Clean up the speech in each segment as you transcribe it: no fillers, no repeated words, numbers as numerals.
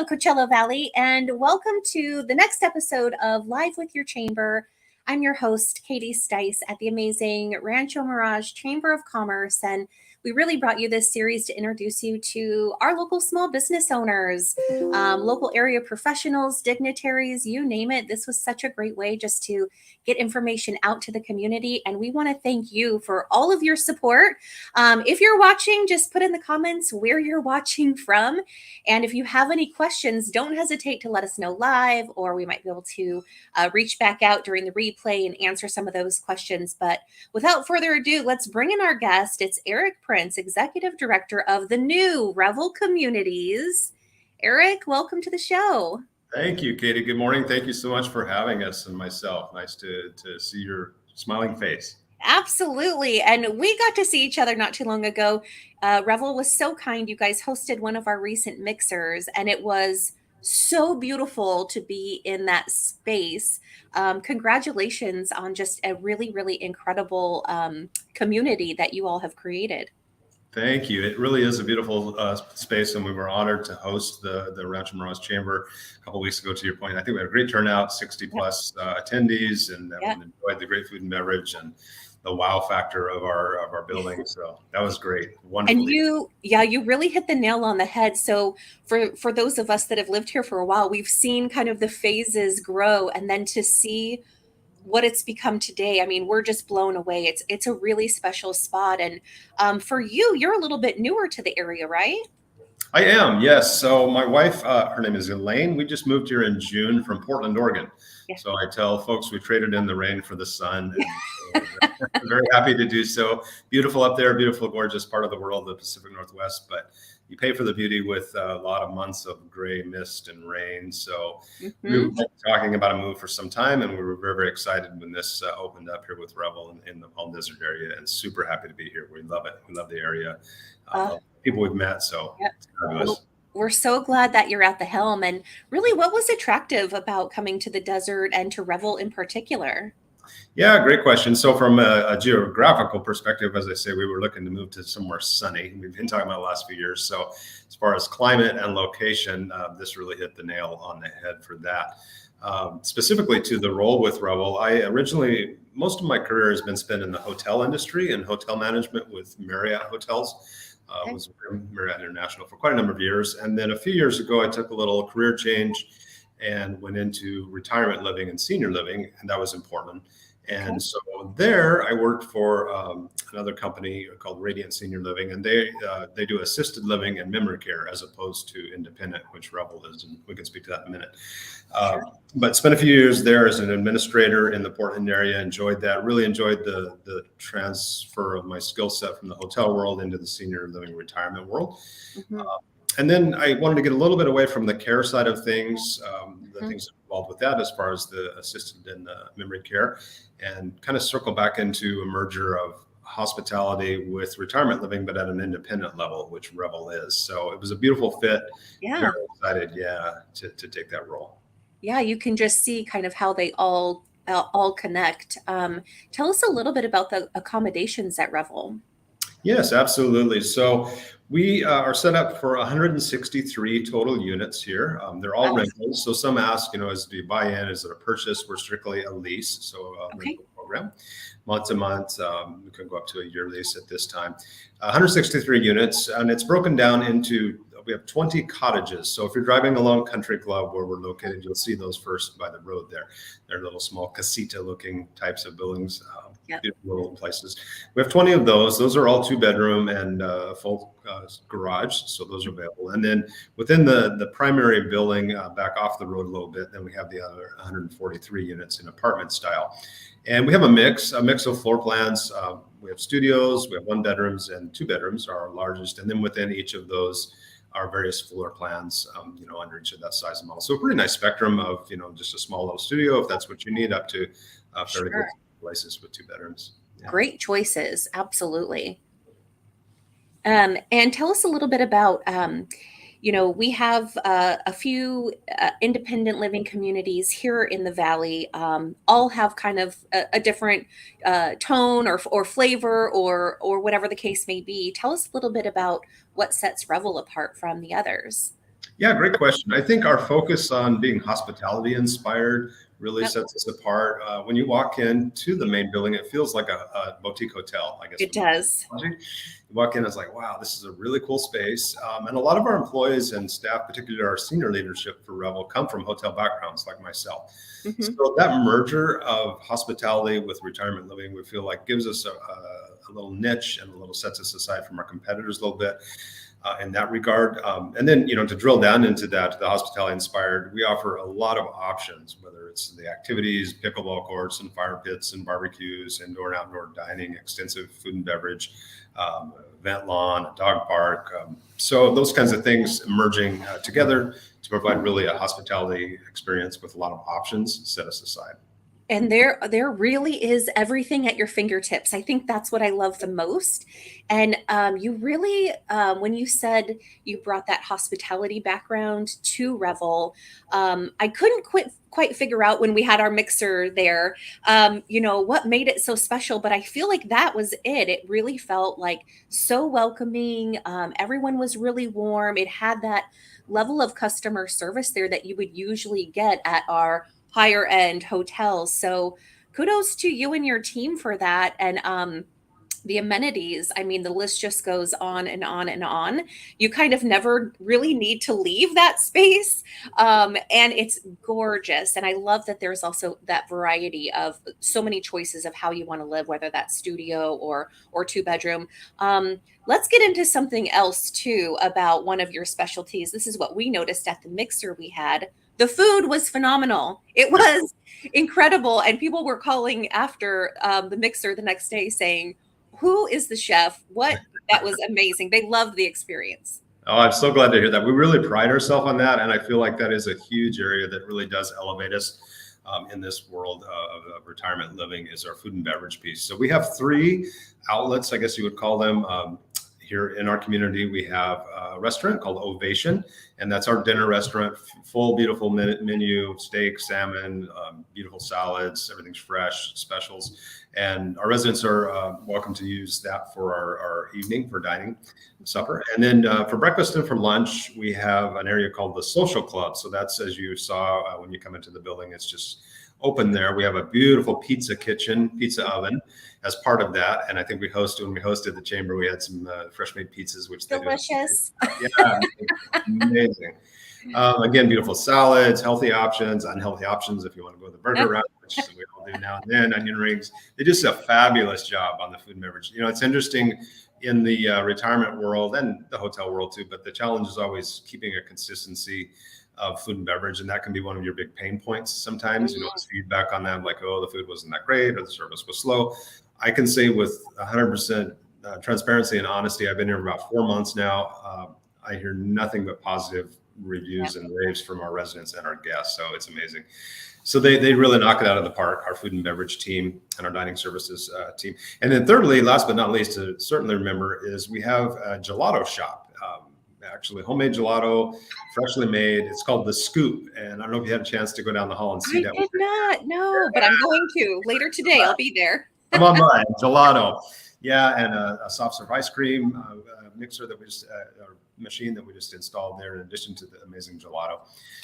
Coachella Valley, and welcome to the next episode of Live with Your Chamber. I'm your host, Katie Stice at the amazing Rancho Mirage Chamber of Commerce, and we really brought you this series to introduce you to our local small business owners, local area professionals, dignitaries, you name it. This was such a great way just to get information out to the community, and we want to thank you for all of your support. If you're watching, just put in the comments where you're watching from. And if you have any questions, don't hesitate to let us know live, or we might be able to reach back out during the replay and answer some of those questions. But without further ado, let's bring in our guest. It's Eric Printz, Executive Director of the new Revel Communities. Eric, welcome to the show. Thank you, Katie. Good morning. Thank you so much for having us and myself. Nice to see your smiling face. Absolutely. And we got to see each other not too long ago. Revel was so kind. You guys hosted one of our recent mixers, and it was so beautiful to be in that space. Congratulations on just a really, really incredible community that you all have created. Thank you. It really is a beautiful space, and we were honored to host the Rancho Mirage Chamber a couple of weeks ago. To your point, I think we had a great turnout, 60 plus attendees, and enjoyed the great food and beverage and the wow factor of our building. So that was great. Wonderful. And you really hit the nail on the head. So for those of us that have lived here for a while, we've seen kind of the phases grow, and then to see what it's become today, I mean, we're just blown away. It's a really special spot. And for you, you're a little bit newer to the area, right? I am, yes. So my wife, her name is Elaine. We just moved here in June from Portland, Oregon. Yeah. So I tell folks we traded in the rain for the sun. And I'm very happy to do so. Beautiful up there, beautiful, gorgeous part of the world, the Pacific Northwest. But you pay for the beauty with a lot of months of gray mist and rain. So we were talking about a move for some time, and we were very, very excited when this opened up here with Revel in the Palm Desert area, and super happy to be here. We love it. We love the area. People we've met. So it's fabulous. We're so glad that you're at the helm. And really, what was attractive about coming to the desert and to Revel in particular? Yeah, great question. So from a geographical perspective, as I say, we were looking to move to somewhere sunny. We've been talking about the last few years. So as far as climate and location, this really hit the nail on the head for that. Specifically to the role with Revel, most of my career has been spent in the hotel industry and hotel management with Marriott hotels. Was Marriott International for quite a number of years. And then a few years ago, I took a little career change and went into retirement living and senior living, and that was in Portland. And so there I worked for another company called Radiant Senior Living, and they do assisted living and memory care as opposed to independent, which Revel is, and we can speak to that in a minute. But spent a few years there as an administrator in the Portland area, enjoyed that, really enjoyed the transfer of my skill set from the hotel world into the senior living retirement world. And then I wanted to get a little bit away from the care side of things, the things involved with that as far as the assisted and the memory care, and kind of circle back into a merger of hospitality with retirement living, but at an independent level, which Revel is. So it was a beautiful fit. Yeah. Very excited, to take that role. Yeah, you can just see kind of how they all connect. Tell us a little bit about the accommodations at Revel. Yes, absolutely. So we are set up for 163 total units here. They're all rentals. So some ask, do you buy in? Is it a purchase? We're strictly a lease. So rental program, month to month. We can go up to a year lease at this time. 163 units, and it's broken down into, we have 20 cottages. So if you're driving along Country Club where we're located, you'll see those first by the road there. They're little small casita looking types of buildings, beautiful little places. We have 20 of those. Those are all 2-bedroom and full garage. So those are available. And then within the primary building, back off the road a little bit, then we have the other 143 units in apartment style. And we have a mix of floor plans. We have studios, we have 1-bedrooms and 2-bedrooms are our largest. And then within each of those are various floor plans, under each of that size and model. So a pretty nice spectrum of, just a small little studio, if that's what you need, up to fairly good places with 2-bedrooms. Yeah. Great choices. Absolutely. And tell us a little bit about, we have a few independent living communities here in the Valley, all have kind of a different tone or flavor or whatever the case may be. Tell us a little bit about what sets Revel apart from the others. Yeah, great question. I think our focus on being hospitality inspired really Yep. sets us apart. When you walk into the main building, it feels like a boutique hotel, I guess. It does. You walk in, it's like, wow, this is a really cool space. And a lot of our employees and staff, particularly our senior leadership for Revel, come from hotel backgrounds like myself. Mm-hmm. So that merger of hospitality with retirement living, we feel like gives us a little niche and a little sets us aside from our competitors a little bit. In that regard. And then, to drill down into that, the hospitality inspired, we offer a lot of options, whether it's the activities, pickleball courts and fire pits and barbecues, indoor and outdoor dining, extensive food and beverage, event lawn, a dog park. So those kinds of things merging together to provide really a hospitality experience with a lot of options set us aside. And there really is everything at your fingertips. I think that's what I love the most. And you really, when you said you brought that hospitality background to Revel, I couldn't quite figure out when we had our mixer there, what made it so special. But I feel like that was it. It really felt like so welcoming. Everyone was really warm. It had that level of customer service there that you would usually get at our higher end hotels. So kudos to you and your team for that. And the amenities, I mean, the list just goes on and on and on. You kind of never really need to leave that space. And it's gorgeous. And I love that there's also that variety of so many choices of how you want to live, whether that's studio or 2-bedroom. Let's get into something else too about one of your specialties. This is what we noticed at the mixer we had. The food was phenomenal. It was incredible. And people were calling after the mixer the next day saying, who is the chef? That was amazing. They loved the experience. Oh, I'm so glad to hear that. We really pride ourselves on that. And I feel like that is a huge area that really does elevate us in this world of retirement living is our food and beverage piece. So we have 3 outlets, I guess you would call them. Here in our community, we have a restaurant called Ovation, and that's our dinner restaurant, full, beautiful menu, steak, salmon, beautiful salads, everything's fresh, specials. And our residents are welcome to use that for our evening for dining, supper. And then for breakfast and for lunch, we have an area called the Social Club. So that's, as you saw when you come into the building, it's just open there. We have a beautiful pizza kitchen, pizza oven as part of that. And I think when we hosted the chamber, we had some fresh made pizzas, which delicious. Yeah, amazing. Again, beautiful salads, healthy options, unhealthy options if you want to go the burger route, which we all do now and then, onion rings. They just do a fabulous job on the food and beverage. It's interesting in the retirement world and the hotel world too, but the challenge is always keeping a consistency of food and beverage, and that can be one of your big pain points sometimes. It's feedback on that, like, oh, the food wasn't that great or the service was slow. I can say with 100% transparency and honesty, I've been here about 4 months now. I hear nothing but positive reviews and raves from our residents and our guests, so it's amazing. So they really knock it out of the park, our food and beverage team and our dining services team. And then thirdly, last but not least, to certainly remember, is we have a gelato shop. Actually, homemade gelato, freshly made. It's called The Scoop. And I don't know if you had a chance to go down the hall and see that. I did not, no, but I'm going to later today. I'll be there. Come on by, gelato. Yeah, and a soft serve ice cream mixer that we just, machine that we just installed there in addition to the amazing gelato.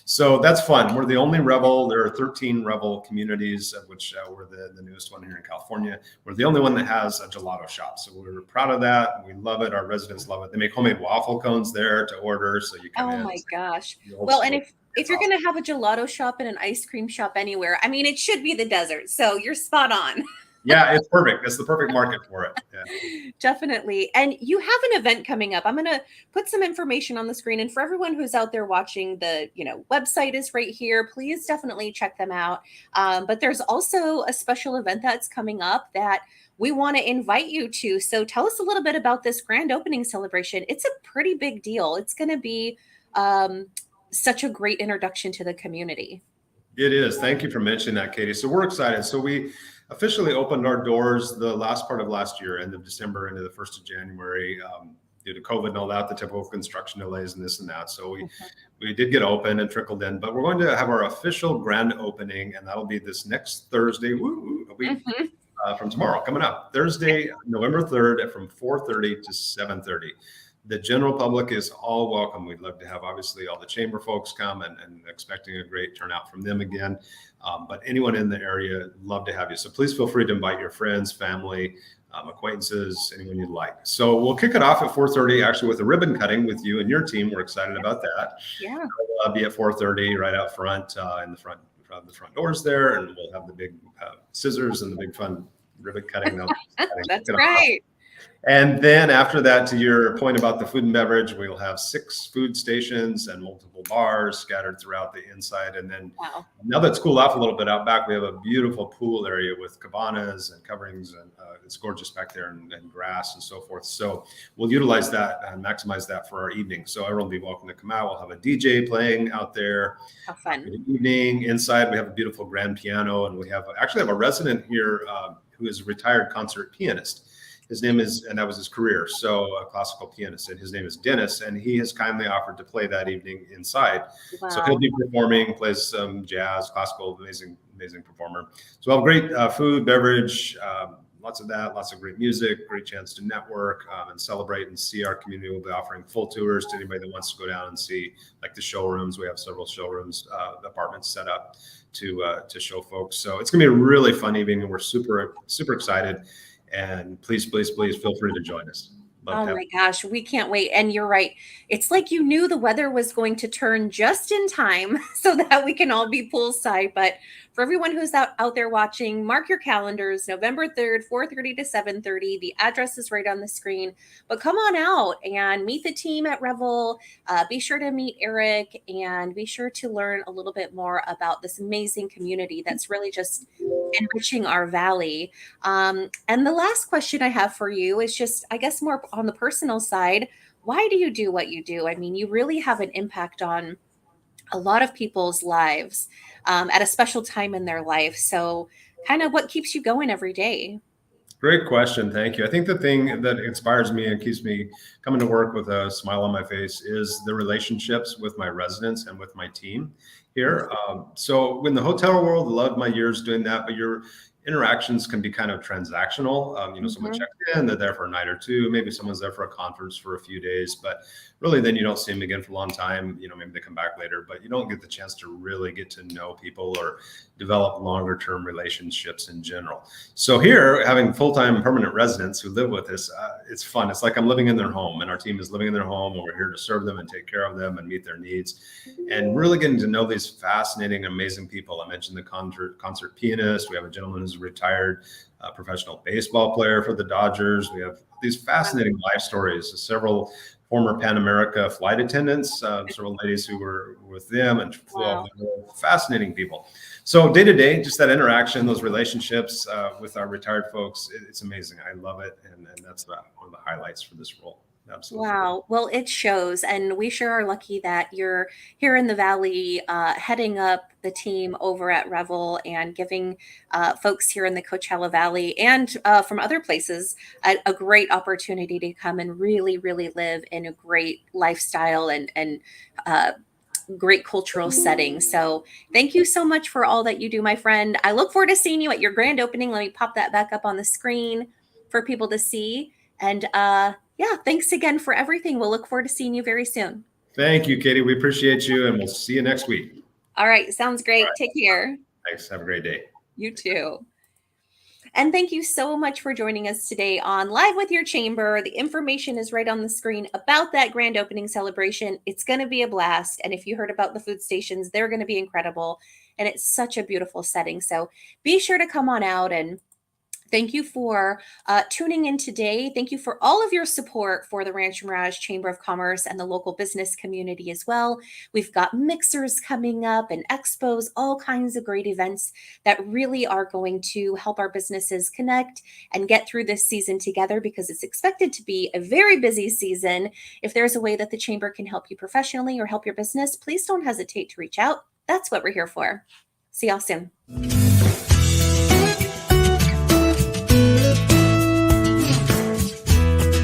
So that's fun. We're the only Revel. There are 13 Revel communities, of which we're the newest one here in California. We're the only one that has a gelato shop. So we're proud of that. We love it. Our residents love it. They make homemade waffle cones there to order. So you can. Oh my gosh. Well, and if you're going to have a gelato shop and an ice cream shop anywhere, I mean, it should be the desert. So you're spot on. Yeah, it's perfect. It's the perfect market for it. Yeah. Definitely. And you have an event coming up. I'm going to put some information on the screen. And for everyone who's out there watching, the website is right here. Please definitely check them out. But there's also a special event that's coming up that we want to invite you to. So tell us a little bit about this grand opening celebration. It's a pretty big deal. It's going to be such a great introduction to the community. It is. Thank you for mentioning that, Katie. So we're excited. So we officially opened our doors the last part of last year, end of December into the 1st of January, due to COVID and all that, the typical construction delays and this and that. So we did get open and trickled in, but we're going to have our official grand opening, and that'll be this next Thursday, a week from tomorrow, coming up. Thursday, November 3rd from 4:30 to 7:30. The general public is all welcome. We'd love to have, obviously, all the chamber folks come and expecting a great turnout from them again. But anyone in the area, love to have you. So please feel free to invite your friends, family, acquaintances, anyone you'd like. So we'll kick it off at 4:30, actually, with a ribbon cutting with you and your team. We're excited about that. Yeah. I'll be at 4:30 right out front in the front doors there, and we'll have the big scissors and the big fun ribbon cutting. That's right. And then after that, to your point about the food and beverage, we'll have 6 food stations and multiple bars scattered throughout the inside. And then now that it's cooled off a little bit out back, we have a beautiful pool area with cabanas and coverings, and it's gorgeous back there, and grass and so forth. So we'll utilize that and maximize that for our evening. So everyone will be welcome to come out. We'll have a DJ playing out there. How fun. In the evening. Inside, we have a beautiful grand piano, and we actually have a resident here who is a retired concert pianist. His name is, and that was his career, so a classical pianist, and his name is Dennis, and he has kindly offered to play that evening inside. Wow. So he'll be performing, plays some jazz, classical, amazing performer. So we'll have great food, beverage, lots of that, lots of great music, great chance to network and celebrate and see our community. We'll be offering full tours to anybody that wants to go down and see, like, the showrooms. We have several showrooms, apartments set up to show folks. So it's gonna be a really fun evening, and we're super excited. And please feel free to join us. Oh my gosh, we can't wait. And you're right. It's like you knew the weather was going to turn just in time so that we can all be poolside. But for everyone who's out there watching, mark your calendars, November 3rd, 4:30 to 7:30. The address is right on the screen. But come on out and meet the team at Revel. Be sure to meet Eric, and be sure to learn a little bit more about this amazing community that's really just enriching our valley. And the last question I have for you is just, I guess, more on the personal side. Why do you do what you do? I mean, you really have an impact on a lot of people's lives at a special time in their life. So kind of what keeps you going every day? Great question. Thank you. I think the thing that inspires me and keeps me coming to work with a smile on my face is the relationships with my residents and with my team here. So in the hotel world, I loved my years doing that, but your interactions can be kind of transactional. Someone checks in, they're there for a night or two, maybe someone's there for a conference for a few days, but really then you don't see them again for a long time. Maybe they come back later, but you don't get the chance to really get to know people or develop longer term relationships in general. So here, having full-time permanent residents who live with us, it's fun. It's like I'm living in their home, and our team is living in their home, and we're here to serve them and take care of them and meet their needs, and really getting to know these fascinating, amazing people. I mentioned the concert pianist. We have a gentleman who's a retired professional baseball player for the Dodgers. We have these fascinating life stories, several former Pan America flight attendants, several ladies who were with them, and fascinating people. So day to day, just that interaction, those relationships with our retired folks, it's amazing. I love it. And that's one of the highlights for this role. Absolutely. Wow. Well, it shows. And we sure are lucky that you're here in the Valley, heading up the team over at Revel and giving folks here in the Coachella Valley and from other places a great opportunity to come and really, really live in a great lifestyle and great cultural setting. So thank you so much for all that you do, my friend. I look forward to seeing you at your grand opening. Let me pop that back up on the screen for people to see. And yeah, thanks again for everything. We'll look forward to seeing you very soon. Thank you, Katie. We appreciate you, and we'll see you next week. All right. Sounds great. All right. Take care. Thanks. Have a great day. You too. And thank you so much for joining us today on Live with Your Chamber. The information is right on the screen about that grand opening celebration. It's going to be a blast. And if you heard about the food stations, they're going to be incredible. And it's such a beautiful setting. So be sure to come on out, and thank you for tuning in today. Thank you for all of your support for the Rancho Mirage Chamber of Commerce and the local business community as well. We've got mixers coming up and expos, all kinds of great events that really are going to help our businesses connect and get through this season together, because it's expected to be a very busy season. If there's a way that the chamber can help you professionally or help your business, please don't hesitate to reach out. That's what we're here for. See y'all soon.